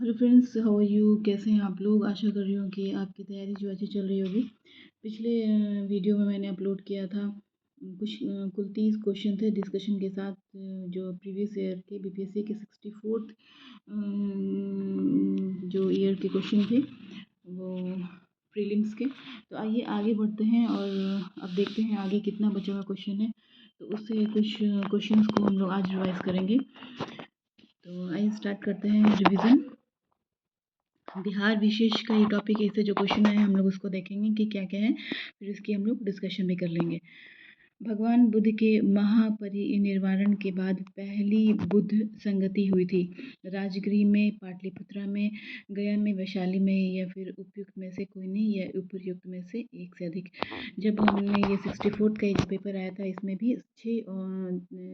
Hello friends, how are you? कैसे हैं आप लोग? आशा कर रही हूँ कि आपकी तैयारी जो अच्छी चल रही होगी। पिछले वीडियो में मैंने अपलोड किया था कुछ कुल 30 क्वेश्चन थे डिस्कशन के साथ, जो प्रीवियस ईयर के बीपीएससी के 64th जो ईयर के क्वेश्चन थे वो प्रीलिम्स के। तो आइए आगे बढ़ते हैं और अब देखते हैं आगे कितना बचा हुआ क्वेश्चन है। तो उससे कुछ क्वेश्चंस को हम लोग आज रिवाइज करेंगे। तो आइए स्टार्ट करते हैं रिवीजन। बिहार विशेष का ये टॉपिक है, इससे जो क्वेश्चन है हम लोग उसको देखेंगे कि क्या क्या है, फिर उसकी हम लोग डिस्कशन भी कर लेंगे। भगवान बुद्ध के महापरिनिर्वाण के बाद पहली बुद्ध संगति हुई थी। राजगृह में, पाटलिपुत्रा में, गया में, वैशाली में, या फिर उपयुक्त में से कोई नहीं, या उपयुक्त में से एक से अधिक। जब हमने ये 64th का जो पेपर आया था, इसमें भी 6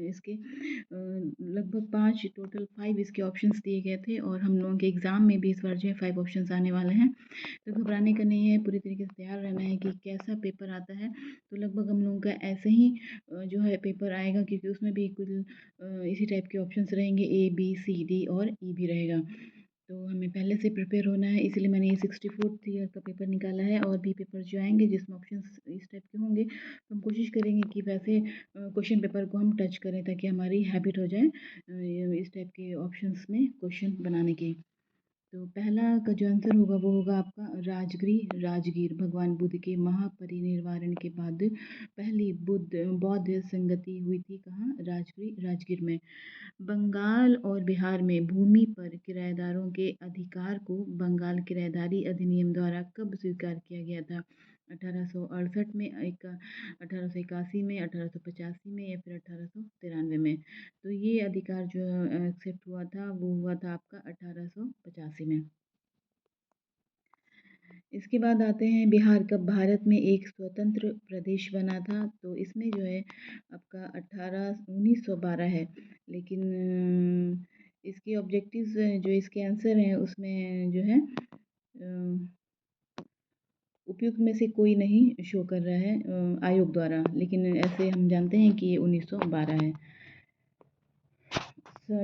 इसके लगभग 5 टोटल 5 इसके ऑप्शंस दिए गए थे, और हम लोगों के एग्ज़ाम में भी इस बार जो है 5 ऑप्शंस आने वाले हैं। तो घबराने का नहीं है, पूरी तरीके से तैयार रहना है कि कैसा पेपर आता है। तो लगभग हम लोगों का ऐसे ही जो है पेपर आएगा, क्योंकि उसमें भी कुल इसी टाइप के ऑप्शंस रहेंगे, ए बी सी डी और ई भी रहेगा। तो हमें पहले से प्रिपेयर होना है, इसीलिए मैंने ये 64th ईयर का पेपर निकाला है। और भी पेपर जो आएंगे जिसमें ऑप्शंस इस टाइप के होंगे, तो हम कोशिश करेंगे कि वैसे क्वेश्चन पेपर को हम टच करें, ताकि हमारी हैबिट हो जाए इस टाइप के ऑप्शंस में क्वेश्चन बनाने की। तो पहला का जो आंसर होगा वो होगा आपका राजगृह राजगीर। भगवान बुद्ध के महापरिनिर्वाण के बाद पहली बौद्ध संगति हुई थी कहाँ? राजगृह राजगीर में। बंगाल और बिहार में भूमि पर किराएदारों के अधिकार को बंगाल किराएदारी अधिनियम द्वारा कब स्वीकार किया गया था? 1868 में, 1881 में, 1885 में, या फिर 1893 में? तो ये अधिकार जो एक्सेप्ट हुआ था वो हुआ था आपका 1885 में। इसके बाद आते हैं बिहार कब भारत में एक स्वतंत्र प्रदेश बना था? तो इसमें जो है आपका 1912 है। लेकिन इसके ऑब्जेक्टिव्स जो इसके आंसर हैं उसमें जो है उपयुक्त में से कोई नहीं शो कर रहा है आयोग द्वारा, लेकिन ऐसे हम जानते हैं कि ये 1912 है।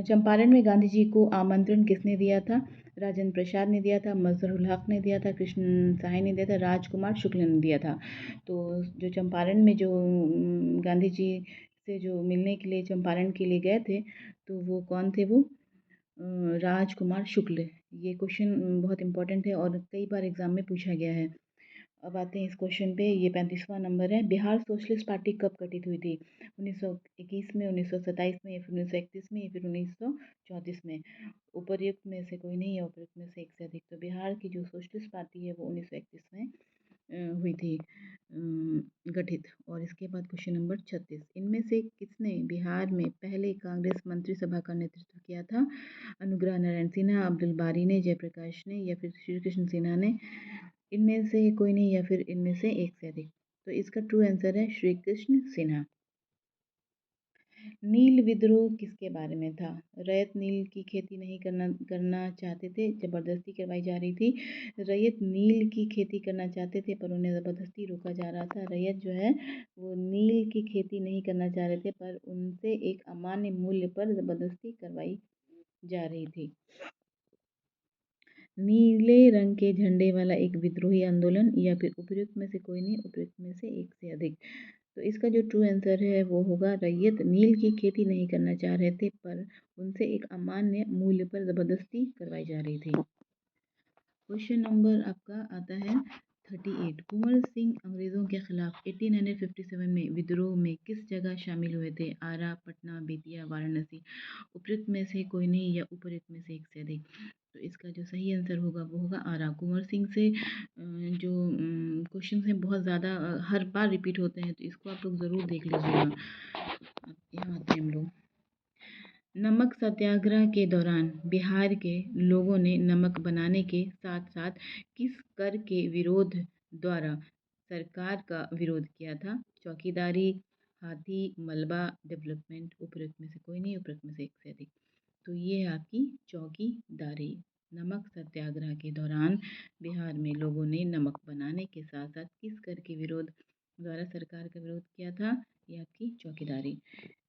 चंपारण में गांधी जी को आमंत्रण किसने दिया था? राजेंद्र प्रसाद ने दिया था, मजहरुल हक ने दिया था, कृष्ण साय ने दिया था, राजकुमार शुक्ल ने दिया था। तो जो चंपारण में जो गांधी जी से जो मिलने के लिए चंपारण के लिए गए थे, तो वो कौन थे? वो राजकुमार शुक्ल। ये क्वेश्चन बहुत इंपॉर्टेंट है और कई बार एग्जाम में पूछा गया है। अब आते हैं इस क्वेश्चन पे। ये 35वां नंबर है। बिहार सोशलिस्ट पार्टी कब गठित हुई थी? 1921 में, 1927 में, या फिर 1931 में, या फिर 1934 में? उपर्युक्त में से कोई नहीं, या उपयुक्त में से एक से अधिक। तो बिहार की जो सोशलिस्ट पार्टी है वो 1931 में हुई थी गठित। और इसके बाद क्वेश्चन नंबर 36। इनमें से किसने बिहार में पहले कांग्रेस मंत्रिसभा का नेतृत्व किया था? अनुग्रह नारायण सिन्हा, अब्दुल बारी ने, जयप्रकाश ने, या फिर श्री कृष्ण सिन्हा ने? इनमें से कोई नहीं, या फिर इनमें से एक से अधिक। तो इसका ट्रू आंसर है श्री कृष्ण सिन्हा। नील विद्रोह किसके बारे में था? रैयत नील की खेती नहीं करना चाहते थे, जबरदस्ती करवाई जा रही थी। रैयत नील की खेती करना चाहते थे पर उन्हें ज़बरदस्ती रोका जा रहा था। रैयत जो है वो नील की खेती नहीं करना चाह रहे थे, पर उनसे एक अमान्य मूल्य पर ज़बरदस्ती करवाई जा रही थी। नीले रंग के झंडे वाला एक विद्रोही आंदोलन, या फिर उपयुक्त में से कोई नहीं, उपयुक्त में से एक से अधिक। तो इसका जो ट्रू आंसर है वो होगा रैयत नील की खेती नहीं करना चाह रहे थे, पर उनसे एक अमान्य मूल्य पर ज़बरदस्ती करवाई जा रही थी। क्वेश्चन नंबर आपका आता है 38। कुंवर सिंह अंग्रेज़ों के खिलाफ 1857 में विद्रोह में किस जगह शामिल हुए थे? आरा, पटना, बेतिया, वाराणसी? उपयुक्त में से कोई नहीं, या उपयुक्त में से एक से अधिक। तो इसका जो सही आंसर होगा वो होगा आरा। कुंवर सिंह से जो क्वेश्चन हैं बहुत ज़्यादा हर बार रिपीट होते हैं, तो इसको आप लोग ज़रूर देख लीजिएगा। यहाँ आते हैं हम लोग। नमक सत्याग्रह के दौरान बिहार के लोगों ने नमक बनाने के साथ साथ किस कर के विरोध द्वारा सरकार का विरोध किया था? चौकीदारी, हाथी, मलबा, डेवलपमेंट? उपयुक्त में से कोई नहीं, उपयुक्त में से एक से अधिक। तो ये है आपकी चौकीदारी। नमक सत्याग्रह के दौरान बिहार में लोगों ने नमक बनाने के साथ साथ किस कर के विरोध द्वारा सरकार का विरोध किया था? ये आपकी चौकीदारी।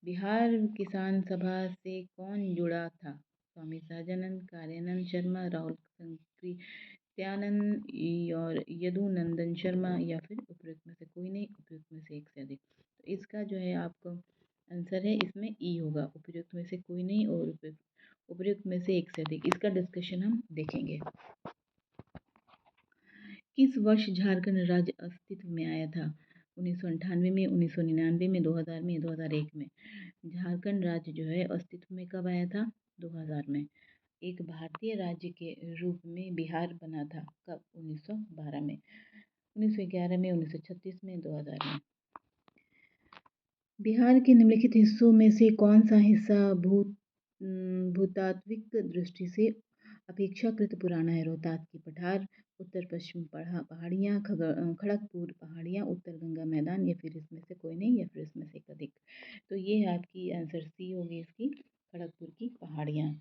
बिहार किसान सभा से कौन जुड़ा था? स्वामी सहजानंद, कार्यानंद शर्मा, राहुल कृत्यानंद और यदुनंदन शर्मा, या फिर उपयुक्त में से कोई नहीं, उपयुक्त में से एक से अधिक। तो इसका जो है आपको आंसर है इसमें ई होगा, उपयुक्त में से कोई नहीं और उपयुक्त में से एक से अधिक। इसका डिस्कशन हम देखेंगे। किस वर्ष झारखंड राज्य अस्तित्व में आया था? 1998 में, 1999 में, 2000 में, 2001 में। झारखंड राज्य जो है अस्तित्व में कब आया था? 2000 में। एक भारतीय राज्य के रूप में बिहार बना था कब? 1912 में, 1911 में, 1936 में, 2000 में। बिहार के निम्नलिखित हिस्सों में से कौन सा हिस्सा भूतात्विक दृष्टि से अपेक्षाकृत पुराना है? रोहतास की पठार, उत्तर पश्चिम पहाड़ियाँ, खड़गपुर पहाड़ियाँ, उत्तर गंगा मैदान, या फिर इसमें से कोई नहीं, या फिर इसमें से एक अधिक। तो ये है आपकी आंसर सी होगी इसकी, खड़गपुर की पहाड़ियाँ।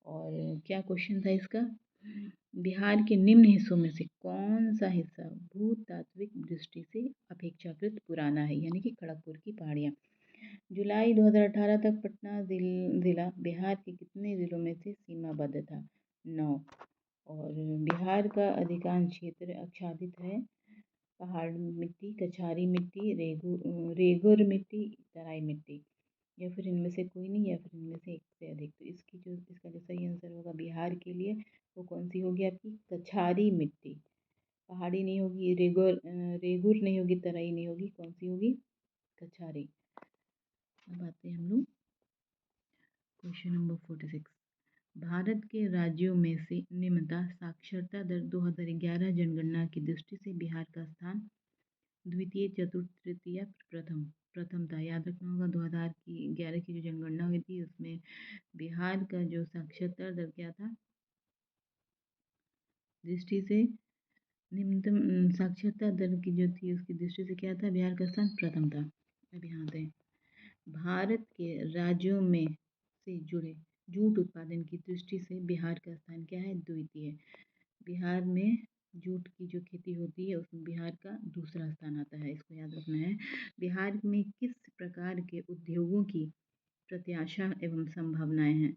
और क्या क्वेश्चन था इसका? बिहार के निम्न हिस्सों में से कौन सा हिस्सा भूतात्विक दृष्टि से अपेक्षाकृत पुराना है, यानी कि खड़गपुर की पहाड़ियाँ। जुलाई 2018 तक पटना जिला बिहार के कितने जिलों में से सीमाबद्ध था? 9। और बिहार का अधिकांश क्षेत्र आच्छादित है। पहाड़ मिट्टी, कछारी मिट्टी, रेगुर मिट्टी, तराई मिट्टी, या फिर इनमें से कोई नहीं, या फिर इनमें से एक से अधिक। तो इसका जो सही आंसर होगा बिहार के लिए वो कौन सी होगी आपकी? कछारी मिट्टी। पहाड़ी नहीं होगी, रेगुर नहीं होगी, तराई नहीं होगी, कौन सी होगी? कछारी। अब आते हैं हम लोग क्वेश्चन नंबर 46। भारत के राज्यों में से निम्नतः साक्षरता दर 2011 जनगणना की दृष्टि से बिहार का स्थान द्वितीय, चतुर्थ, तृतीय, प्रथम था। याद रखना होगा 2011 की जो जनगणना हुई थी उसमें बिहार का जो साक्षरता दर क्या था दृष्टि से, निम्नतम साक्षरता दर की जो थी उसकी दृष्टि से क्या था? बिहार का स्थान प्रथम था। अब यहाँ दें, भारत के राज्यों में से जुड़े जूट उत्पादन की दृष्टि से बिहार का स्थान क्या है? द्वितीय। बिहार में जूट की जो खेती होती है उसमें बिहार का दूसरा स्थान आता है, इसको याद रखना है। बिहार में किस प्रकार के उद्योगों की प्रत्याशा एवं संभावनाएं हैं?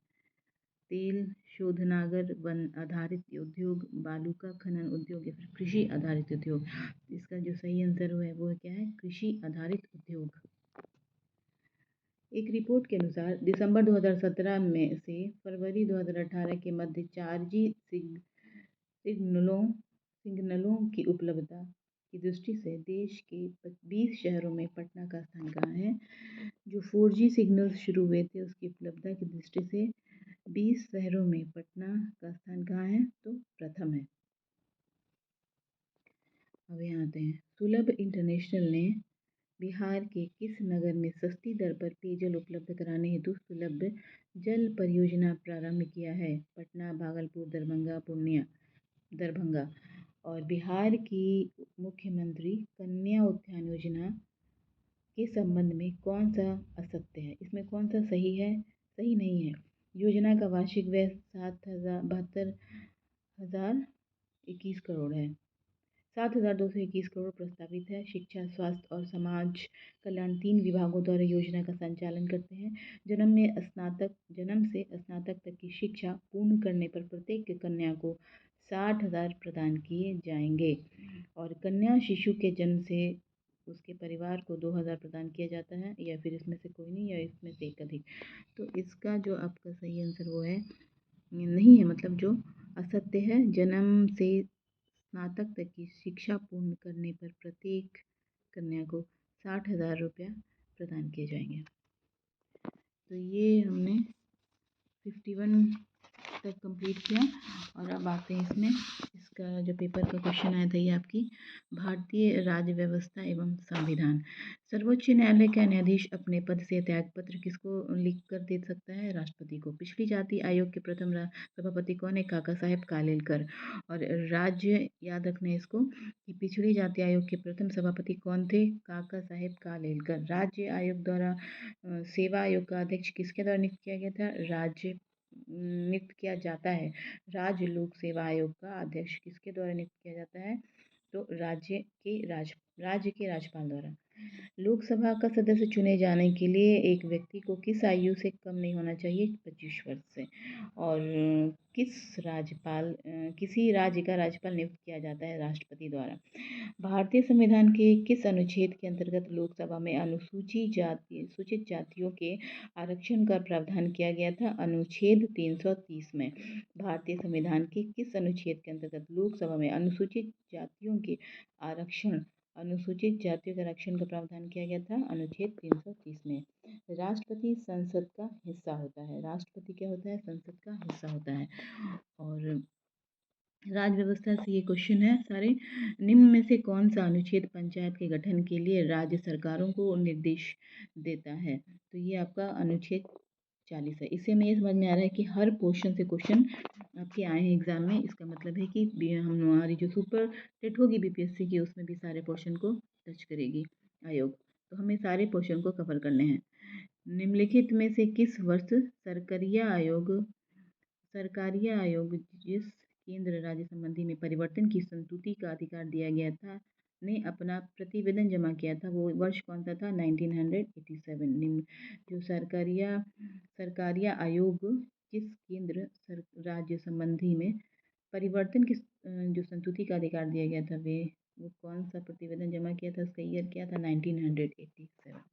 तेल शोधनागार, वन आधारित उद्योग, बालू का खनन उद्योग, या फिर कृषि आधारित उद्योग। इसका जो सही आंसर है वो क्या है? कृषि आधारित उद्योग। एक रिपोर्ट के अनुसार दिसंबर 2017 में से फरवरी 2018 के मध्य 4G सिग्नलों की उपलब्धता की दृष्टि से देश के 20 शहरों में पटना का स्थान कहाँ है? जो 4G सिग्नल्स शुरू हुए थे उसकी उपलब्धता की दृष्टि से 20 शहरों में पटना का स्थान कहाँ है? तो प्रथम है। अब यहाँ आते हैं, सुलभ इंटरनेशनल ने बिहार के किस नगर में सस्ती दर पर पेयजल उपलब्ध कराने हेतु सुलभ जल परियोजना प्रारंभ किया है? पटना, भागलपुर, दरभंगा। और बिहार की मुख्यमंत्री कन्या उत्थान योजना के संबंध में कौन सा असत्य है? इसमें कौन सा सही है? सही नहीं है। योजना का वार्षिक व्यय 72,021 करोड़ है। 7,221 करोड़ प्रस्तावित है। शिक्षा, स्वास्थ्य और समाज कल्याण 3 विभागों द्वारा योजना का संचालन करते हैं। जन्म से स्नातक तक की शिक्षा पूर्ण करने पर प्रत्येक कन्या को 60,000 प्रदान किए जाएंगे, और कन्या शिशु के जन्म से उसके परिवार को 2,000 प्रदान किया जाता है, या फिर इसमें से कोई नहीं, या इसमें से एक अधिक। तो इसका जो आपका सही आंसर वो है नहीं है, मतलब जो असत्य है, जन्म से स्नातक तक की शिक्षा पूर्ण करने पर प्रत्येक कन्या को 60,000 रुपया प्रदान किए जाएंगे। तो ये हमने 51 तक कंप्लीट किया, और अब आते हैं इसमें इसका जो पेपर का क्वेश्चन आया था ये आपकी भारतीय राज्य व्यवस्था एवं संविधान। सर्वोच्च न्यायालय का न्यायाधीश अपने पद से त्यागपत्र किसको लिख कर दे सकता है? राष्ट्रपति को। पिछड़ी जाति आयोग के प्रथम सभापति कौन है? काका साहेब कालेलकर। और राज्य याद रखना है इसको कि पिछड़ी जाति आयोग के प्रथम सभापति कौन थे? काका साहेब कालेलकर। राज्य आयोग द्वारा सेवा आयोग का अध्यक्ष किसके द्वारा नियुक्त किया गया था? नियुक्त किया जाता है। राज्य लोक सेवा आयोग का अध्यक्ष किसके द्वारा नियुक्त किया जाता है? तो राज्य के राज्य के राज्यपाल द्वारा। लोकसभा का सदस्य चुने जाने के लिए एक व्यक्ति को किस आयु से कम नहीं होना चाहिए? 25 वर्ष से। और किसी राज्य का राज्यपाल नियुक्त किया जाता है राष्ट्रपति द्वारा। भारतीय संविधान के किस अनुच्छेद के अंतर्गत लोकसभा में सूचित जातियों के आरक्षण का प्रावधान किया गया था? अनुच्छेद 330 में। भारतीय संविधान के किस अनुच्छेद के अंतर्गत लोकसभा में अनुसूचित जातियों के आरक्षण का प्रावधान किया गया था? अनुच्छेद 330 में। राष्ट्रपति संसद का हिस्सा होता है। राष्ट्रपति क्या होता है? संसद का हिस्सा होता है। और राज्य व्यवस्था से ये क्वेश्चन है सारे। निम्न में से कौन सा अनुच्छेद पंचायत के गठन के लिए राज्य सरकारों को निर्देश देता है? तो ये आपका अनुच्छेद 40 है। इससे हमें ये समझ में आ रहा है कि हर पोर्शन से क्वेश्चन आपके आए हैं एग्जाम में। इसका मतलब है कि हमारी जो सुपर टेट होगी बीपीएससी की, उसमें भी सारे पोर्शन को टच करेगी आयोग। तो हमें सारे पोर्शन को कवर करने हैं। निम्नलिखित में से किस वर्ष सरकारिया आयोग जिस केंद्र राज्य संबंधी में परिवर्तन की संस्तुति का अधिकार दिया गया था ने अपना प्रतिवेदन जमा किया था? वो वर्ष कौन सा था? 1987। जो सरकारिया आयोग जिस केंद्र राज्य संबंधी में परिवर्तन की जो संस्तुति का अधिकार दिया गया था, वो कौन सा प्रतिवेदन जमा किया था? उसका ईयर क्या था? 1987।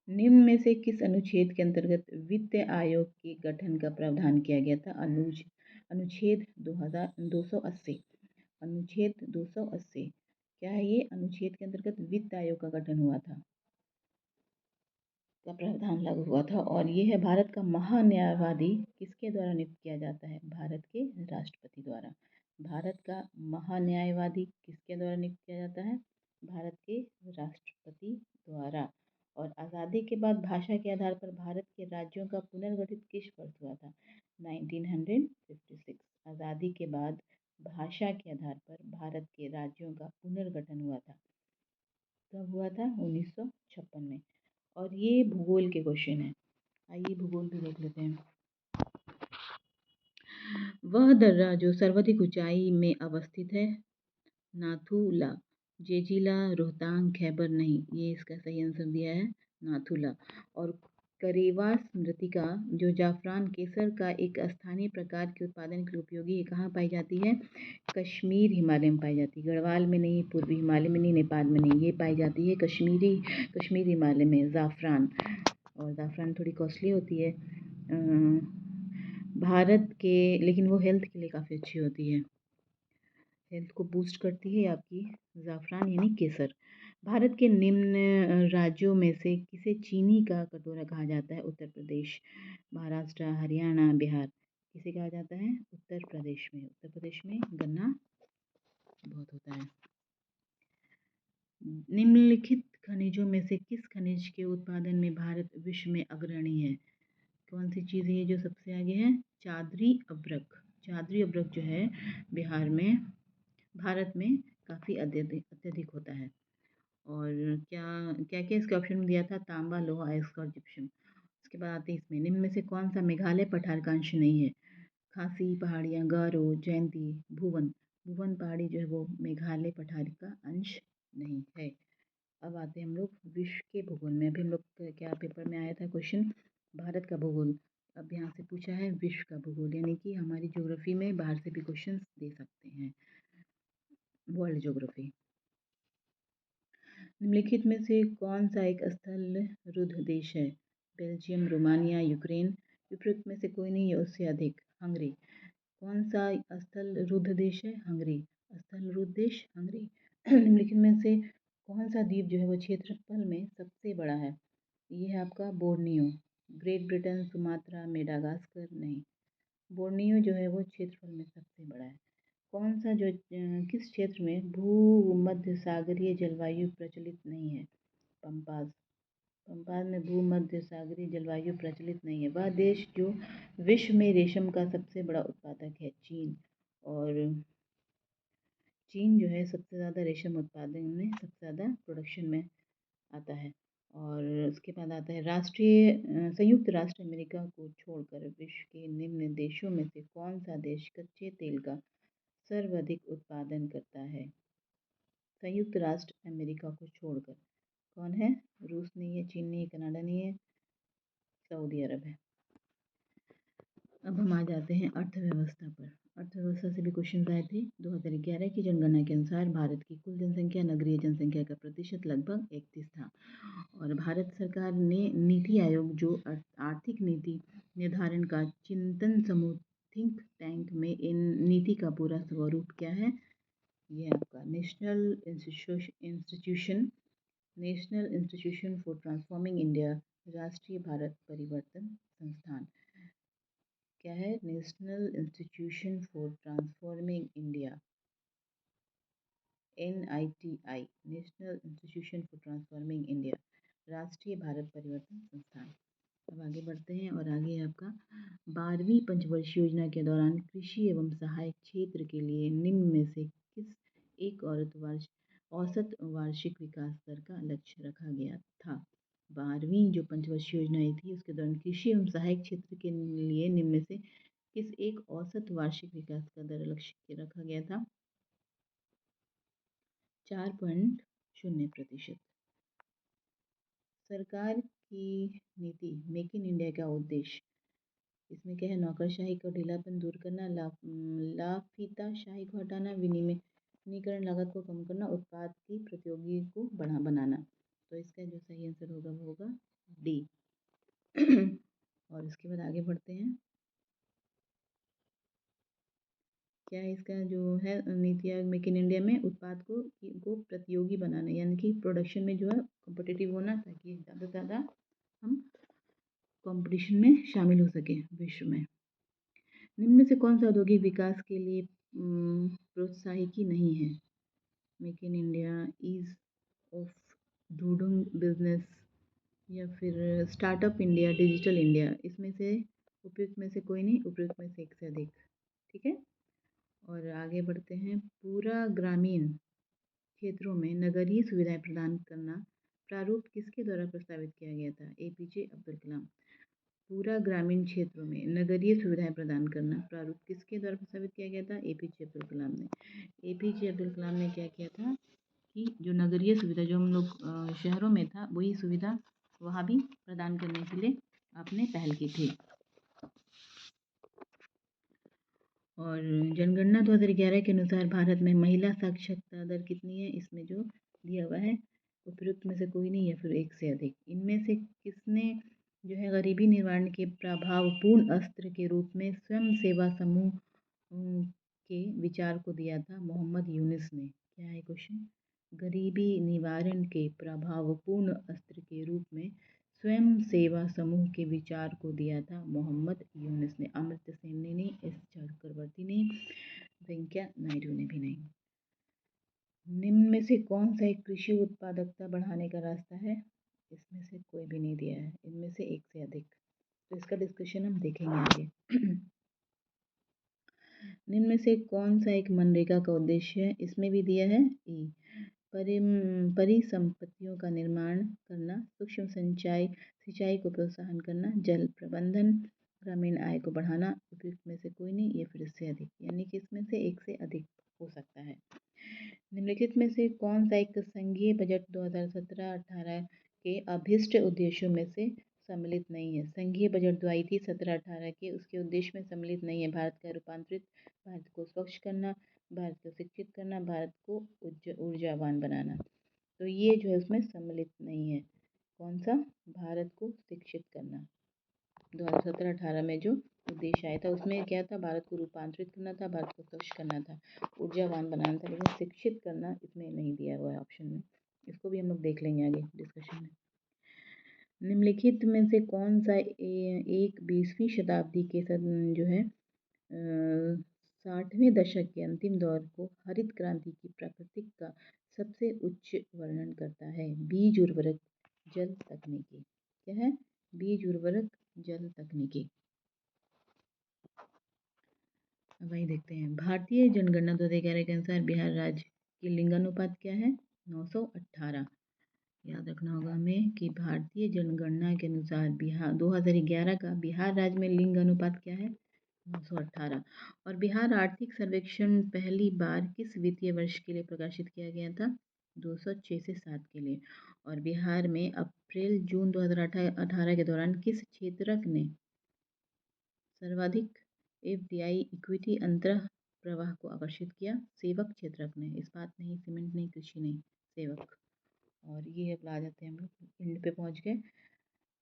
निम्न में से किस अनुच्छेद के अंतर्गत वित्त आयोग के गठन का प्रावधान किया गया था? अनुच्छेद 280। अनुच्छेद 280 क्या है? ये अनुच्छेद के अंतर्गत वित्त आयोग का गठन हुआ था, का प्रावधान लागू हुआ था। और ये है भारत का महान्यायवादी किसके द्वारा नियुक्त किया जाता है? भारत के राष्ट्रपति द्वारा। भारत का महान्यायवादी किसके द्वारा नियुक्त किया जाता है? भारत के राष्ट्रपति द्वारा। और आज़ादी के बाद भाषा के आधार पर भारत के राज्यों का पुनर्गठित किस वर्ष हुआ था? 1956। आज़ादी के बाद भाषा के आधार पर भारत के राज्यों का पुनर्गठन हुआ था। कब हुआ था? 1956 में। और ये भूगोल के क्वेश्चन है। आइए भूगोल भी देख लेते हैं। वह दर्रा जो सर्वाधिक ऊंचाई में अवस्थित है? नाथुला, जेजिला, रोहतांग, खैबर नहीं। ये इसका सही आंसर दिया है नाथुला। और करेवा मृत्तिका जो जाफरान केसर का एक स्थानीय प्रकार के उत्पादन के लिए उपयोगी है, कहाँ पाई जाती है? कश्मीर हिमालय में पाई जाती है। गढ़वाल में नहीं, पूर्वी हिमालय में नहीं, नेपाल में नहीं। ये पाई जाती है कश्मीर हिमालय में ज़ाफ़रान। और ज़ाफ़रान थोड़ी कॉस्टली होती है भारत के, लेकिन वो हेल्थ के लिए काफ़ी अच्छी होती है। हेल्थ को बूस्ट करती है आपकी ज़ाफ़रान यानी केसर। भारत के निम्न राज्यों में से किसे चीनी का कटोरा कहा जाता है? उत्तर प्रदेश, महाराष्ट्र, हरियाणा, बिहार। किसे कहा जाता है? उत्तर प्रदेश में। उत्तर प्रदेश में गन्ना बहुत होता है। निम्नलिखित खनिजों में से किस खनिज के उत्पादन में भारत विश्व में अग्रणी है? कौन सी चीज़ है जो सबसे आगे है? चादरी अब्रक। चादरी अब्रक जो है बिहार में, भारत में काफ़ी अत्यधिक होता है। और क्या क्या क्या इसके ऑप्शन में दिया था? तांबा, लोहा, अयस्क और जिप्सम। उसके बाद आते हैं इसमें, निम्न में से कौन सा मेघालय पठार का अंश नहीं है? खासी पहाड़ियाँ, गारो, जयंती, भुवन। भुवन पहाड़ी जो है वो मेघालय पठार का अंश नहीं है। अब आते हैं हम लोग विश्व के भूगोल में। अभी हम लोग क्या पेपर में आया था क्वेश्चन? भारत का भूगोल। अब यहाँ से पूछा है विश्व का भूगोल, यानी कि हमारी ज्योग्राफी में बाहर से भी क्वेश्चन दे सकते हैं। World geography. निम्नलिखित में से कौन सा एक स्थल रुद्ध देश है? Belgium, Romania, Ukraine. विपरीत में से कोई नहीं है, उससे अधिक हंगरी। कौन सा स्थल रुद्ध देश है? हंगरी। स्थल रुद्ध देश हंगरी। निम्नलिखित में से कौन सा द्वीप जो है वो क्षेत्रफल में सबसे बड़ा है? ये है आपका Borneo. Great Britain, Sumatra, Madagascar नहीं। बोर्नियो जो है वो क्षेत्रफल में सबसे बड़ा है। कौन सा जो किस क्षेत्र में भूमध्य सागरीय जलवायु प्रचलित नहीं है? पंपाज। पंपाज में भूमध्य सागरीय जलवायु प्रचलित नहीं है। वह देश जो विश्व में रेशम का सबसे बड़ा उत्पादक है? चीन। और चीन जो है सबसे ज़्यादा रेशम उत्पादन में, सबसे ज़्यादा प्रोडक्शन में आता है। और उसके बाद आता है संयुक्त राष्ट्र अमेरिका को छोड़कर विश्व के निम्न देशों में से कौन सा देश कच्चे तेल का सर्वाधिक उत्पादन करता है? संयुक्त राष्ट्र अमेरिका को छोड़कर। कौन है? रूस नहीं है, चीन नहीं है, कनाडा नहीं है, सऊदी अरब है। अब हम आ जाते हैं अर्थव्यवस्था पर। अर्थव्यवस्था से भी क्वेश्चन आए थे। 2011 की जनगणना के अनुसार भारत की कुल जनसंख्या नगरीय जनसंख्या का प्रतिशत लगभग 31 था। और भारत सरकार ने नीति आयोग जो आर्थिक नीति निर्धारण का चिंतन समूह थिंक टैंक में इन नीति का पूरा स्वरूप क्या है? ये आपका national institution for transforming India, राष्ट्रीय भारत परिवर्तन संस्थान। क्या है? National institution for transforming India, NITI, national institution for transforming India, राष्ट्रीय भारत परिवर्तन संस्थान। अब आगे बढ़ते हैं और आगे आपका 12वीं पंचवर्षीय योजना के दौरान कृषि एवं सहायक क्षेत्र के लिए निम्न में से किस एक औसत वार्षिक विकास दर का लक्ष्य रखा गया था? 12वीं जो पंचवर्षीय योजना आई थी उसके दौरान कृषि एवं सहायक क्षेत्र के लिए निम्न में से किस एक औसत वार्षिक विकास का दर लक्ष्य रखा गया था? 4.0%। सरकार की नीति मेक इन इंडिया का उद्देश्य, इसमें क्या है? नौकरशाही को ढीलापन दूर करना, लाफिताशाही को हटाना, विनिर्माण लागत को कम करना, उत्पाद की प्रतियोगी को बनाना। तो इसका जो सही आंसर होगा वो होगा डी। और इसके बाद आगे बढ़ते हैं। क्या है इसका जो है NITI Aayog make in India में? उत्पाद को प्रतियोगी बनाना, यानी कि प्रोडक्शन में जो है कॉम्पिटिटिव होना, ताकि ज़्यादा से ज़्यादा हम कंपटीशन में शामिल हो सके विश्व में। निम्न में से कौन सा औद्योगिक विकास के लिए प्रोत्साहकी नहीं है? Make in India, ease of doing business, या फिर स्टार्टअप इंडिया, डिजिटल इंडिया। इसमें से उपयुक्त में से कोई नहीं, उपयुक्त में से एक से अधिक। ठीक है। और आगे बढ़ते हैं। पूरा ग्रामीण क्षेत्रों में नगरीय सुविधाएं प्रदान करना प्रारूप किसके द्वारा प्रस्तावित किया गया था? APJ अब्दुल कलाम। पूरा ग्रामीण क्षेत्रों में नगरीय सुविधाएं प्रदान करना प्रारूप किसके द्वारा प्रस्तावित किया गया था? APJ अब्दुल कलाम ने। APJ अब्दुल कलाम ने क्या किया था कि जो नगरीय सुविधा जो हम लोग शहरों में था वही सुविधा वहाँ भी प्रदान करने के लिए आपने पहल की थी। और जनगणना 2011 के अनुसार भारत में महिला साक्षरता दर कितनी है? इसमें जो दिया हुआ है उपयुक्त में से कोई नहीं, या फिर एक से अधिक। इनमें से किसने जो है गरीबी निवारण के प्रभावपूर्ण अस्त्र के रूप में स्वयं सेवा समूह के विचार को दिया था? मोहम्मद यूनुस ने। क्या है क्वेश्चन? गरीबी निवारण के प्रभावपूर्ण अस्त्र के रूप में स्वयं सेवा समूह के विचार को दिया था मोहम्मद यूनुस ने। अमर्त्य सेन ने नहीं, एस चक्रवर्ती ने, वेंकैया नायडू ने भी नहीं। निम्न में से कौन सा एक कृषि उत्पादकता बढ़ाने का रास्ता है? इसमें से कोई भी नहीं दिया है, इनमें से एक से अधिक। तो इसका डिस्कशन हम देखेंगे आगे। निम्न में से कौन सा एक मनरेगा का उद्देश्य है? इसमें भी दिया है ई, परिसंपत्तियों का निर्माण करना, सूक्ष्म सिंचाई को प्रोत्साहन करना, जल प्रबंधन, ग्रामीण आय को बढ़ाना। उपयुक्त में से कोई नहीं, या फिर इससे अधिक, यानी कि इसमें से एक से अधिक हो सकता है। निम्नलिखित में से कौन सा एक संघीय बजट 2017-18 के अभिष्ट उद्देश्यों में से सम्मिलित नहीं है? संघीय बजट जो आई थी 17-18 के, उसके उद्देश्य में सम्मिलित नहीं है। भारत का रूपांतरित, भारत को स्वच्छ करना, भारत को शिक्षित करना, भारत को ऊर्जावान बनाना। तो ये जो है उसमें सम्मिलित नहीं है। कौन सा? भारत को शिक्षित करना। 2017-18 में जो उद्देश्य आया था उसमें क्या था? भारत को रूपांतरित करना था, भारत को स्वच्छ करना था, ऊर्जावान बनाना था, लेकिन शिक्षित करना इसमें नहीं दिया हुआ है ऑप्शन में। इसको भी हम लोग देख लेंगे आगे डिस्कशन में। निम्नलिखित में से कौन सा एक 20वीं शताब्दी के जो है 60वें दशक के अंतिम दौर को हरित क्रांति की प्रकृति का सबसे उच्च वर्णन करता है? बीज उर्वरक जल तकनीकी। क्या है? बीज उर्वरक जल तकनीकी। अब वही देखते हैं। भारतीय जनगणना 2011 के अनुसार बिहार राज्य की लिंगानुपात क्या है? 918। याद रखना होगा हमें कि भारतीय जनगणना के अनुसार बिहार 2011 का बिहार राज्य में लिंग अनुपात क्या है? 918। और बिहार आर्थिक सर्वेक्षण पहली बार किस वित्तीय वर्ष के लिए प्रकाशित किया गया था? 206 से 7 के लिए। और बिहार में अप्रैल जून 2018 के दौरान किस क्षेत्रक ने सर्वाधिक एफडीआई इक्विटी अंतः प्रवाह को आकर्षित किया? सेवक क्षेत्रक ने, इस्पात नहीं, सीमेंट नहीं, कृषि नहीं, सेवक। और ये अब आ जाते हैं हम लोग एंड पे पहुंच गए।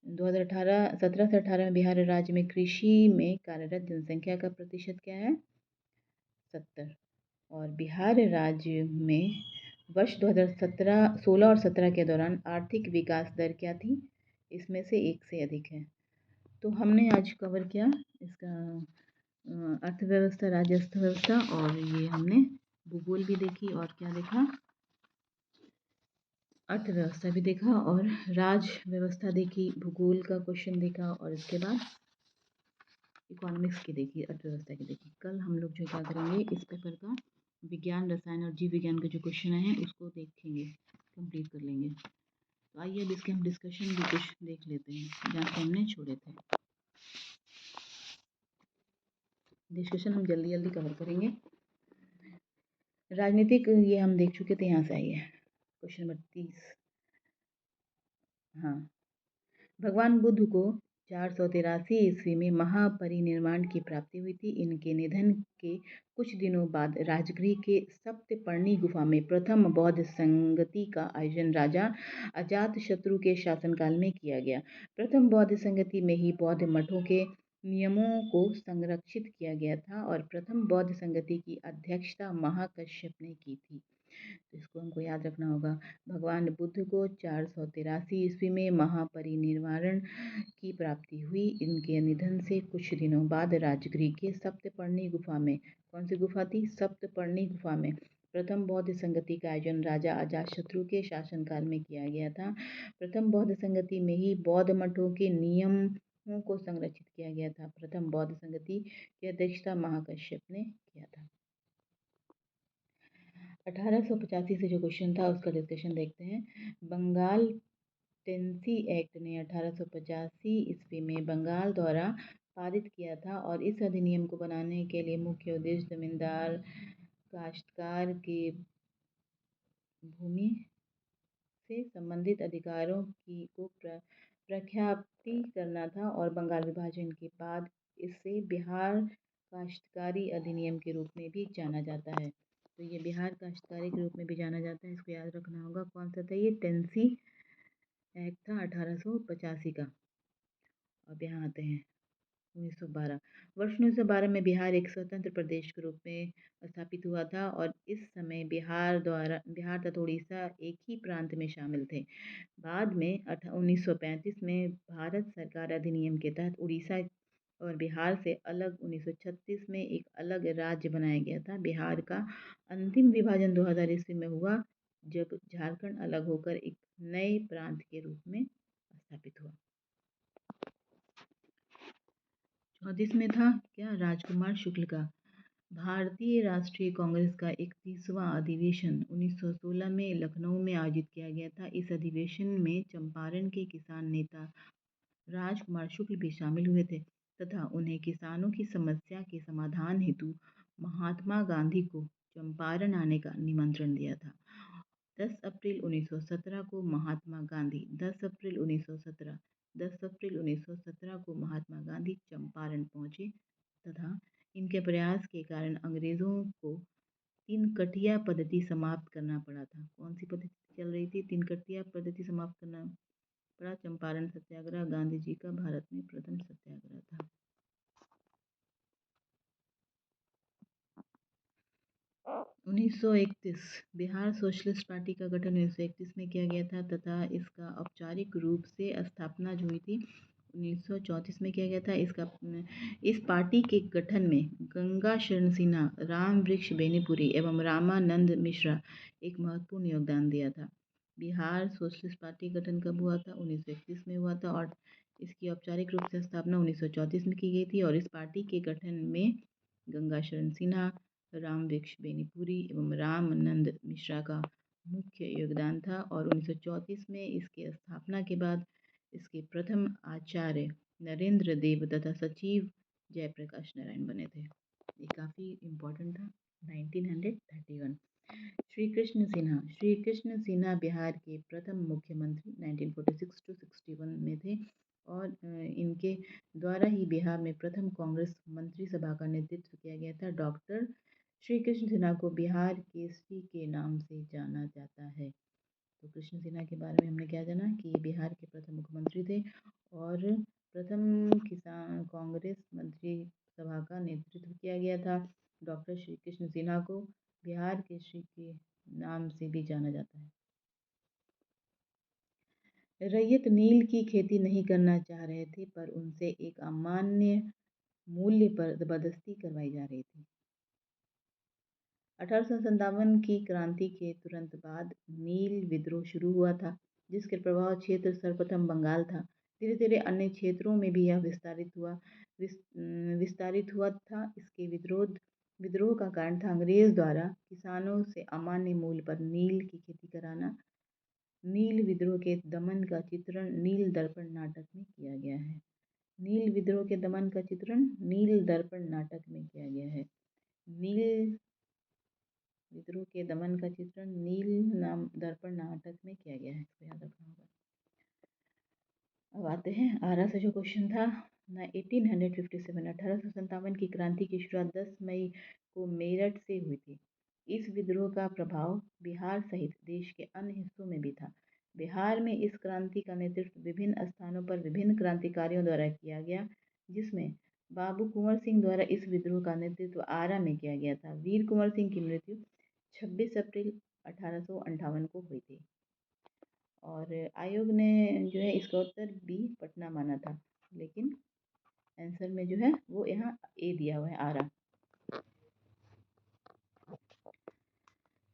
2017 से 18 में बिहार राज्य में कृषि में कार्यरत जनसंख्या का प्रतिशत क्या है? 70। और बिहार राज्य में वर्ष 2017 16 और 17 के दौरान आर्थिक विकास दर क्या थी? इसमें से 1 से अधिक है। तो हमने आज कवर किया इसका अर्थव्यवस्था, राज्य अर्थव्यवस्था, और ये हमने भूगोल भी देखी और क्या देखा, अर्थव्यवस्था भी देखा और राज व्यवस्था देखी, भूगोल का क्वेश्चन देखा और इसके बाद इकोनॉमिक्स की देखी, अर्थव्यवस्था की देखी। कल हम लोग जो क्या करेंगे, इस पेपर का विज्ञान, रसायन और जीव विज्ञान के जो क्वेश्चन हैं उसको देखेंगे, कंप्लीट कर लेंगे। तो आइए अब इसके हम डिस्कशन भी कुछ देख लेते हैं जहाँ से हमने छोड़े थे। डिस्कशन हम जल्दी जल्दी कवर करेंगे। राजनीतिक ये हम देख चुके थे, यहाँ से आइए क्वेश्चन नंबर 30। हाँ, भगवान बुद्ध को 483 ईस्वी में महापरिनिर्वाण की प्राप्ति हुई थी। इनके निधन के कुछ दिनों बाद राजगृह के सप्तपर्णी गुफा में प्रथम बौद्ध संगति का आयोजन राजा अजातशत्रु के शासनकाल में किया गया। प्रथम बौद्ध संगति में ही बौद्ध मठों के नियमों को संरक्षित किया गया था और प्रथम बौद्ध संगति की अध्यक्षता महाकश्यप ने की थी। तो इसको हमको याद रखना होगा। भगवान बुद्ध को 483 ईस्वी में महापरिनिर्वाण की प्राप्ति हुई। इनके निधन से कुछ दिनों बाद राजगृह के सप्तपर्णी गुफा में, कौन सी गुफा थी? सप्तपर्णी गुफा में प्रथम बौद्ध संगति का आयोजन राजा अजातशत्रु के शासनकाल में किया गया था। प्रथम बौद्ध संगति में ही बौद्ध मठों के नियमों को संरक्षित किया गया था। प्रथम बौद्ध संगति की अध्यक्षता महाकश्यप ने किया था। 1885 से जो क्वेश्चन था उसका डिस्कशन देखते हैं। बंगाल टेंसी एक्ट ने 1885 ईस्वी में बंगाल द्वारा पारित किया था और इस अधिनियम को बनाने के लिए मुख्य उद्देश्य जमींदार काश्तकार के भूमि से संबंधित अधिकारों को प्रख्याति करना था और बंगाल विभाजन के बाद इसे बिहार काश्तकारी अधिनियम के रूप में भी जाना जाता है। तो ये बिहार काश्तकारी के रूप में भी जाना जाता है, इसको याद रखना होगा। कौन सा था ये? टेंसी एक्ट था 1885 का। अब यहाँ आते हैं 1912। वर्ष 1912 में बिहार एक स्वतंत्र प्रदेश के रूप में स्थापित हुआ था और इस समय बिहार तथा उड़ीसा एक ही प्रांत में शामिल थे। बाद में 1935 में भारत सरकार अधिनियम के तहत उड़ीसा और बिहार से अलग 1936 में एक अलग राज्य बनाया गया था। बिहार का अंतिम विभाजन 2000 ईस्वी में हुआ जब झारखंड अलग होकर एक नए प्रांत के रूप में स्थापित हुआ। 34 में था क्या? राजकुमार शुक्ल का भारतीय राष्ट्रीय कांग्रेस का 31वां अधिवेशन 1916 में लखनऊ में आयोजित किया गया था। इस अधिवेशन में चंपारण के किसान नेता राजकुमार शुक्ल भी शामिल हुए थे तथा उन्हें किसानों की समस्या के समाधान हेतु महात्मा गांधी को चंपारण आने का निमंत्रण दिया था। 10 अप्रैल 1917 को महात्मा गांधी 10 अप्रैल 1917 को महात्मा गांधी चंपारण पहुंचे तथा इनके प्रयास के कारण अंग्रेजों को तीन कटिया पद्धति समाप्त करना पड़ा था। कौन सी पद्धति चल रही थी? तीन कटिया पद्धति समाप्त करना पड़ा। चंपारण सत्याग्रह गांधी जी का भारत में प्रथम सत्याग्रह था। 1931 बिहार सोशलिस्ट पार्टी का गठन 1931 में किया गया था तथा इसका औपचारिक रूप से स्थापना जो हुई थी 1934 में किया गया था। इस पार्टी के गठन में गंगा शरण सिन्हा, राम वृक्ष बेनीपुरी एवं रामानंद मिश्रा एक महत्वपूर्ण योगदान दिया था। बिहार सोशलिस्ट पार्टी गठन कब हुआ था? 1931 में हुआ था और इसकी औपचारिक रूप से स्थापना 1934 में की गई थी और इस पार्टी के गठन में गंगा शरण सिन्हा, राम वृक्ष बेनीपुरी एवं रामानंद मिश्रा का मुख्य योगदान था और 1934 में इसकी स्थापना के बाद इसके प्रथम आचार्य नरेंद्र देव तथा सचिव जयप्रकाश नारायण बने थे। ये काफ़ी इम्पोर्टेंट था। 1931 श्री कृष्ण सिन्हा। श्री कृष्ण सिन्हा बिहार के प्रथम मुख्यमंत्री 1946 टू 61 में थे और इनके द्वारा ही बिहार में प्रथम कांग्रेस मंत्रिसभा का नेतृत्व किया गया था। डॉक्टर श्री कृष्ण सिन्हा को बिहार केसरी के नाम से जाना जाता है। तो कृष्ण सिन्हा के बारे में हमने क्या जाना कि ये बिहार के प्रथम मुख्यमंत्री थे और प्रथम किसान कांग्रेस मंत्रिसभा का नेतृत्व किया गया था। डॉक्टर श्री कृष्ण सिन्हा को बिहार केसरी के नाम से भी जाना जाता है। रैयत नील की खेती नहीं करना चाह रहे थे पर उनसे एक अमान्य मूल्य पर जबरदस्ती करवाई जा रही थी। 1857 की क्रांति के तुरंत बाद नील विद्रोह शुरू हुआ था, जिसके प्रभाव क्षेत्र सर्वप्रथम बंगाल था। धीरे धीरे अन्य क्षेत्रों में भी यह विस्तारित हुआ था। इसके विद्रोह का कारण था अंग्रेज द्वारा किसानों से अमान्य मूल्य पर नील की खेती कराना। नील विद्रोह के दमन का चित्रण नील दर्पण नाटक में किया गया है। नील विद्रोह के दमन का चित्रण नील दर्पण नाटक में किया गया है। नील विद्रोह के दमन का चित्रण नील नाम दर्पण नाटक में किया गया है। इसको याद रखना होगा। अब आते हैं आरा से जो क्वेश्चन था ना 1857 की क्रांति की शुरुआत 10 मई को मेरठ से हुई थी। इस विद्रोह का प्रभाव बिहार सहित देश के अन्य हिस्सों में भी था। बिहार में इस क्रांति का नेतृत्व विभिन्न स्थानों पर विभिन्न क्रांतिकारियों द्वारा किया गया, जिसमें बाबू कुंवर सिंह द्वारा इस विद्रोह का नेतृत्व आरा में किया गया था। वीर कुंवर सिंह की मृत्यु 26 अप्रैल 1858 को हुई थी और आयोग ने जो है इसका उत्तर बी पटना माना था, लेकिन आंसर में जो है वो यहाँ ए दिया हुआ है आरा।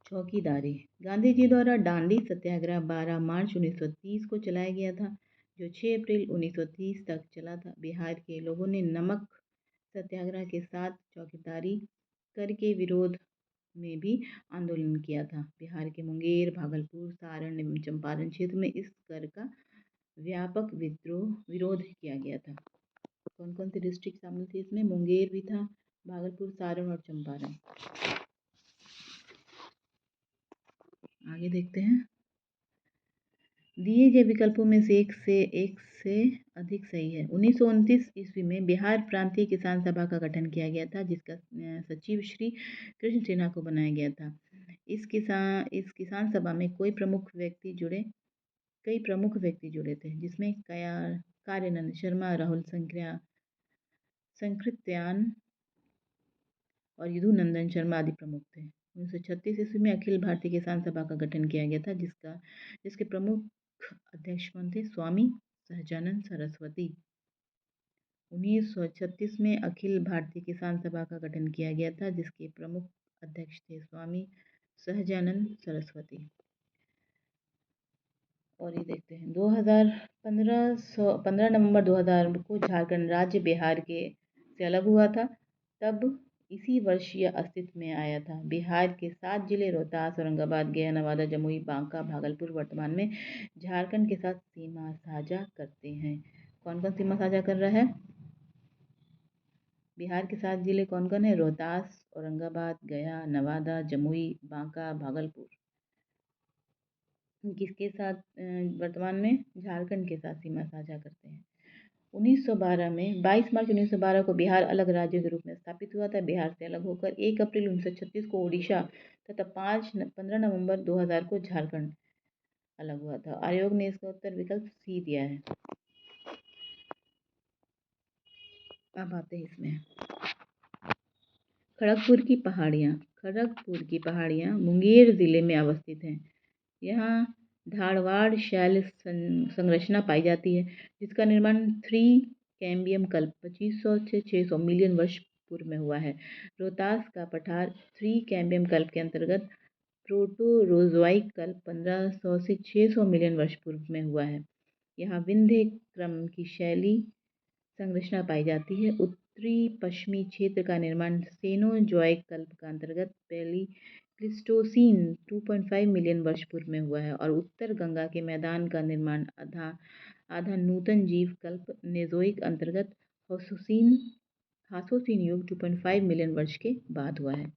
चौकीदारी। गांधी जी द्वारा दांडी सत्याग्रह 12 मार्च 1930 को चलाया गया था, जो 6 अप्रैल 1930 तक चला था। बिहार के लोगों ने नमक सत्याग्रह के साथ चौकीदारी कर के विरोध में भी आंदोलन किया था। बिहार के मुंगेर, भागलपुर, सारण एवं चंपारण क्षेत्र में इस कर का व्यापक विरोध किया गया था। कौन कौन सी डिस्ट्रिक्ट शामिल थी इसमें? मुंगेर भी था, भागलपुर, सारण और चंपारण। आगे देखते हैं। दिए गए विकल्पों में से एक से अधिक सही है। 1929 ईस्वी में बिहार प्रांतीय किसान सभा का गठन किया गया था, जिसका सचिव श्री कृष्ण सिन्हा को बनाया गया था। इस किसान सभा में कई प्रमुख व्यक्ति जुड़े थे, जिसमें कार्यानंद शर्मा, राहुल संकृत्यान और यदुनंदन शर्मा आदि प्रमुख थे। 1936 ईस्वी में अखिल भारतीय किसान सभा का गठन किया गया था, जिसके प्रमुख अध्यक्ष कौन थे? स्वामी सहजानंद सरस्वती। 1936 में अखिल भारतीय किसान सभा का गठन किया गया था, जिसके प्रमुख अध्यक्ष थे स्वामी सहजानंद सरस्वती। और ये देखते हैं 15 नवंबर 2000 को झारखंड राज्य बिहार के से अलग हुआ था। तब इसी वर्ष यह अस्तित्व में आया था। बिहार के 7 जिले रोहतास, औरंगाबाद, गया, नवादा, जमुई, बांका, भागलपुर वर्तमान में झारखंड के साथ सीमा साझा करते हैं। कौन कौन सीमा साझा कर रहा है? बिहार के 7 जिले कौन कौन है? रोहतास, औरंगाबाद, गया, नवादा, जमुई, बांका, भागलपुर। किसके साथ वर्तमान में? झारखंड के साथ सीमा साझा करते हैं। 1912 में 22 मार्च 1912 को बिहार अलग राज्य के रूप में स्थापित हुआ था। बिहार से अलग होकर 1 अप्रैल 1936 को ओडिशा तथा 15 नवंबर 2000 को झारखंड अलग हुआ था। आयोग ने इसका उत्तर विकल्प सी दिया है। अब आते हैं इसमें खड़गपुर की पहाड़ियाँ मुंगेर जिले में अवस्थित हैं। यहाँ धारवाड़ शैल संरचना पाई जाती है, जिसका निर्माण 3 कैम्बियम कल्प 2500 से 600 मिलियन वर्ष पूर्व में हुआ है। रोहतास का पठार 3 कैम्बियम कल्प के अंतर्गत प्रोटोरोज़ोइक कल्प 1500 से 600 मिलियन वर्ष पूर्व में हुआ है। यहाँ विंध्य क्रम की शैली संरचना पाई जाती है। उत्तरी पश्चिमी क्षेत्र का निर्माण सेनोजोइक कल्प का अंतर्गत पहली प्लीस्टोसीन 2.5 मिलियन वर्ष पूर्व में हुआ है और उत्तर गंगा के मैदान का निर्माण आधा नूतन जीव कल्प नेजोइक अंतर्गत हासोसीन युग 2.5 मिलियन वर्ष के बाद हुआ है।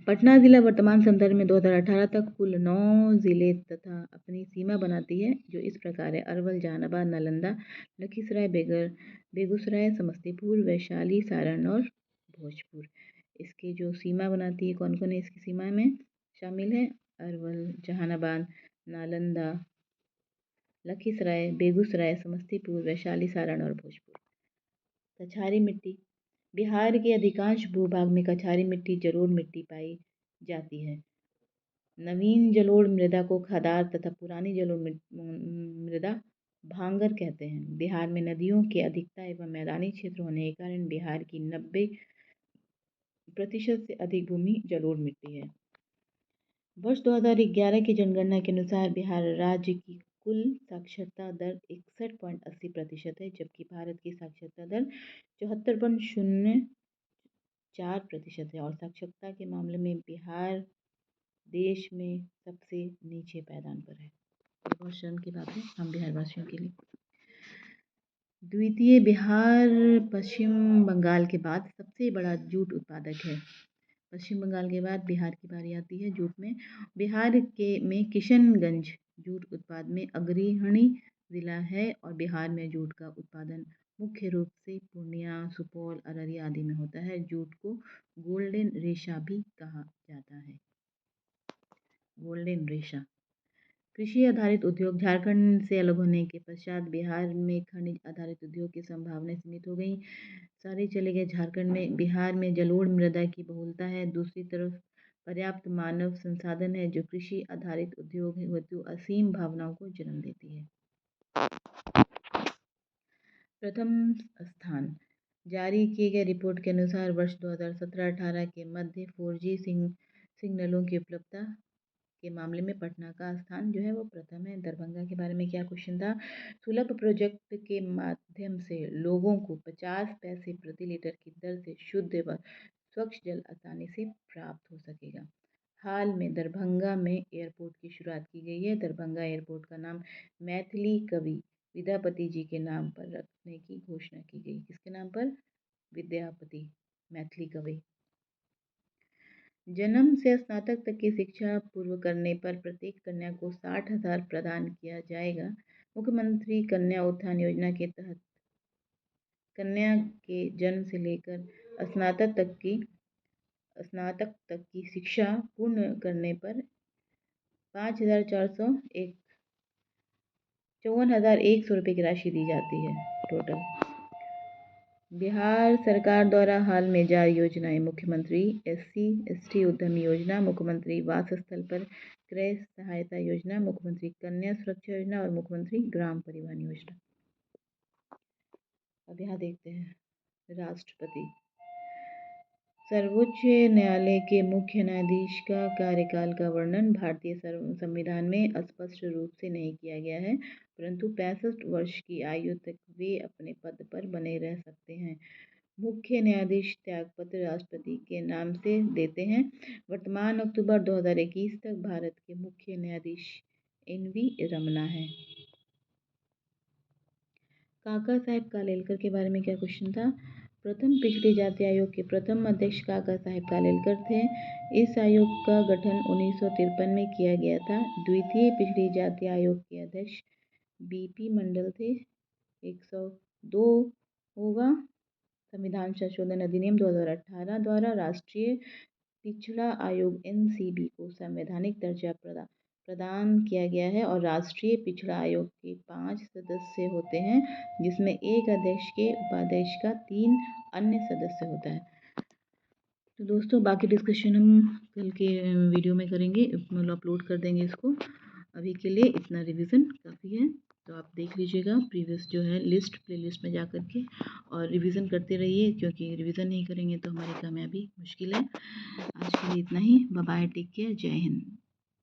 पटना ज़िला वर्तमान संदर्भ में 2018 तक कुल 9 ज़िले तथा अपनी सीमा बनाती है, जो इस प्रकार है: अरवल, जहानाबाद, नालंदा, लखीसराय, बेगूसराय, समस्तीपुर, वैशाली, सारण और भोजपुर। इसकी जो सीमा बनाती है, कौन कौन है इसकी सीमा में शामिल है? अरवल, जहानाबाद, नालंदा, लखीसराय, बेगूसराय, समस्तीपुर, वैशाली, सारण और भोजपुर। कछारी मिट्टी। बिहार के अधिकांश भूभाग में कछारी मिट्टी, जलोढ़ मिट्टी पाई जाती है। नवीन जलोढ़ मृदा को खादार तथा पुरानी जलोढ़ मृदा भांगर कहते हैं। बिहार में नदियों के अधिकता एवं मैदानी क्षेत्र होने के कारण बिहार की 90% से अधिक भूमि जलोढ़ मिट्टी है। वर्ष 2011 की जनगणना के अनुसार बिहार राज्य की कुल साक्षरता दर 61.80% है, जबकि भारत की साक्षरता दर 74.04% है और साक्षरता के मामले में बिहार देश में सबसे नीचे पायदान पर है। बहुत शर्म की बात है हम बिहार वासियों के लिए। द्वितीय, बिहार पश्चिम बंगाल के बाद सबसे बड़ा जूट उत्पादक है। पश्चिम बंगाल के बाद बिहार की बारी आती है जूट में। बिहार में किशनगंज जूट उत्पाद में अग्रणी जिला है और बिहार में जूट का उत्पादन मुख्य रूप से पूर्णिया, सुपौल, अररिया आदि में होता है। जूट को गोल्डन रेशा भी कहा जाता है। गोल्डन रेशा। कृषि आधारित उद्योग। झारखंड से अलग होने के पश्चात बिहार में खनिज आधारित उद्योग की संभावनाएं सीमित हो गई, सारे चले गए झारखंड में। बिहार में जलोढ़ मृदा की बहुलता है, दूसरी तरफ पर्याप्त मानव संसाधन है, जो कृषि आधारित उद्योग हेतु असीम भावनाओं को जन्म देती है। प्रथम स्थान। जारी किए गए रिपोर्ट के अनुसार वर्ष 2017-18 के मध्य 4G सिग्नलों की उपलब्धता के मामले में पटना का स्थान जो है वो प्रथम है। दरभंगा के बारे में क्या क्वेश्चन था? सुलभ प्रोजेक्ट के माध्यम से लोगों को 50 पैसे प्रति लीटर की दर से शुद्ध व स्वच्छ जल आसानी से प्राप्त हो सकेगा। हाल में दरभंगा में एयरपोर्ट की शुरुआत की गई है। दरभंगा एयरपोर्ट का नाम मैथिली कवि विद्यापति जी के नाम पर रखने की घोषणा की गई। किसके नाम पर? विद्यापति, मैथिली कवि। जन्म से स्नातक तक की शिक्षा पूर्व करने पर प्रत्येक कन्या को 60,000 प्रदान किया जाएगा। मुख्यमंत्री कन्या उत्थान योजना के तहत कन्या के जन्म से लेकर स्नातक तक की शिक्षा पूर्ण करने पर 54,100 रुपये की राशि दी जाती है टोटल। बिहार सरकार द्वारा हाल में जारी योजनाएं: मुख्यमंत्री SC/ST उद्यमी योजना, मुख्यमंत्री वास स्थल पर क्रय सहायता योजना, मुख्यमंत्री कन्या सुरक्षा योजना और मुख्यमंत्री ग्राम परिवहन योजना। अब यहाँ देखते हैं राष्ट्रपति। सर्वोच्च न्यायालय के मुख्य न्यायाधीश का कार्यकाल का वर्णन भारतीय संविधान में स्पष्ट रूप से नहीं किया गया है, परंतु 65 वर्ष की आयु तक वे अपने पद पर बने रह सकते हैं। मुख्य न्यायाधीश त्यागपत्र राष्ट्रपति के नाम से देते हैं। वर्तमान अक्टूबर 2021 तक भारत के मुख्य न्यायाधीश NV रमन्ना है। काका साहेब कालेलकर के बारे में क्या क्वेश्चन था? प्रथम पिछड़ी जाति आयोग के प्रथम अध्यक्ष काका साहेब कालेलकर थे। इस आयोग का गठन 1953 में किया गया था। द्वितीय पिछड़ी जाति आयोग के अध्यक्ष BP मंडल थे। 102 होगा। संविधान संशोधन अधिनियम 2018 द्वारा राष्ट्रीय पिछड़ा आयोग NCB को संवैधानिक दर्जा प्रदान किया गया है और राष्ट्रीय पिछड़ा आयोग के 5 सदस्य होते हैं, जिसमें एक अध्यक्ष के उपाध्यक्ष का 3 अन्य सदस्य होता है। तो दोस्तों बाकी डिस्कशन हम कल के वीडियो में करेंगे, मतलब अपलोड कर देंगे इसको। अभी के लिए इतना रिवीजन काफ़ी है, तो आप देख लीजिएगा प्रीवियस जो है प्लेलिस्ट में जा कर के और रिवीजन करते रहिए, क्योंकि रिवीजन नहीं करेंगे तो हमारी कामयाबी मुश्किल है। आज के लिए इतना ही। बाय बाय, टेक केयर, जय हिंद।